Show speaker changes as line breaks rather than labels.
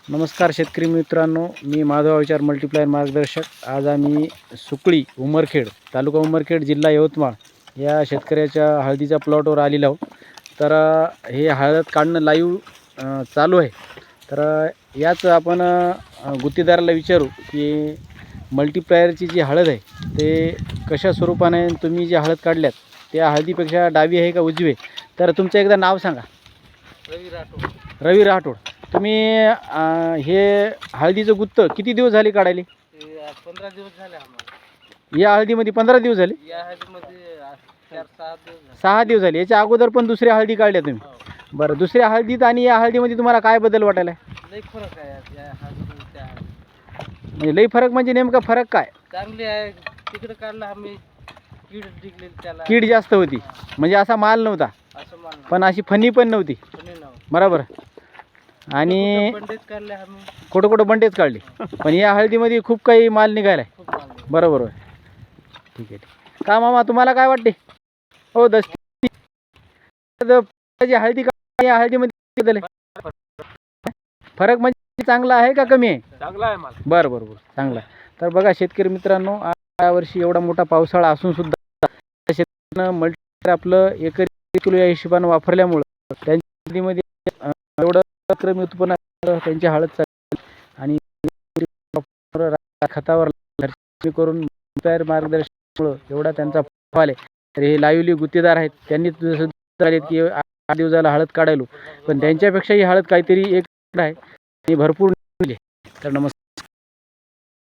नमस्कार शेतकरी मित्रांनो, मी माधव विचार मल्टीप्लायर मार्गदर्शक। आज आम्ही सुकळी उमरखेड, तालुका उमरखेड, जिल्हा यवतमाळ या शेतकऱ्याच्या हळदीच्या प्लॉटवर आलेलो आहोत। तर हे हळद काढणं लाईव्ह चालू आहे। तर याच आपण गुत्तेदाराला विचारू की मल्टीप्लायरची जी हळद आहे ते कशा स्वरूपाने तुम्ही जी हळद काढल्यात त्या हळदीपेक्षा डावी आहे का उजवी आहे? तर तुमचं एकदा नाव सांगा।
रवी राठोड.
रवी राठोड। तुम्ही हे हळदीचं गुत्त किती दिवस झाले काढायले?
15 दिवस झाले आम्हाला.
या हळदीमध्ये 15 दिवस झाले?
या हळदीमध्ये 4-6 दिवस झाले.
6 दिवस झाले। याच्या अगोदर पण दुसऱ्या हळदी काढल्या तुम्ही?
हो.
बरं, दुसऱ्या हळदीत आणि या हळदीमध्ये तुम्हाला काय बदल वाटायला?
लई फरक आहे या हळदीमध्ये त्या हळदीत.
म्हणजे लई फरक म्हणजे नेमका फरक काय?
चांगली आहे. तिकडे काढला आम्ही कीड टिकली त्याला.
कीड जास्त होती, म्हणजे असा माल नव्हता,
असं मानलं.
पण अशी फनी पण नव्हती,
कोणी नाव.
बरोबर? आणि
बंडेच काढले आम्ही.
कुठं कुठं बंडेच काढले, पण या हळदीमध्ये खूप काही माल निघाला आहे,
खूप मानले.
बरोबर आहे? ठीक आहे, ठीक का मामा, तुम्हाला काय वाटते? हो, दस्ती जी हळदी या हळदीमध्ये बदल आहे? फरक म्हणजे चांगला आहे का कमी आहे?
चांगला आहे माल.
बरं बरं बरं, चांगला आहे। तर बघा शेतकरी मित्रांनो, यावर्षी एवढा मोठा पावसाळा असून सुद्धा शेतकऱ्यानं मल्टीप्लायर आपलं एकरी किलो या हिशोबानं वापरल्यामुळं त्यांच्या हळदीमध्ये एवढं क्रमी उत्पन्न त्यांची हळद चालली आणि खतावर करून तयार मार्गदर्शनामुळं एवढा त्यांचा फॉल आहे। तर हे लाईव्हली गुत्तेदार आहेत, त्यांनी जसं की 8 दिवसाला हळद काढायलो, पण त्यांच्यापेक्षा ही हळद काहीतरी एक आहे, ती भरपूर निघली। तर नमस्कार।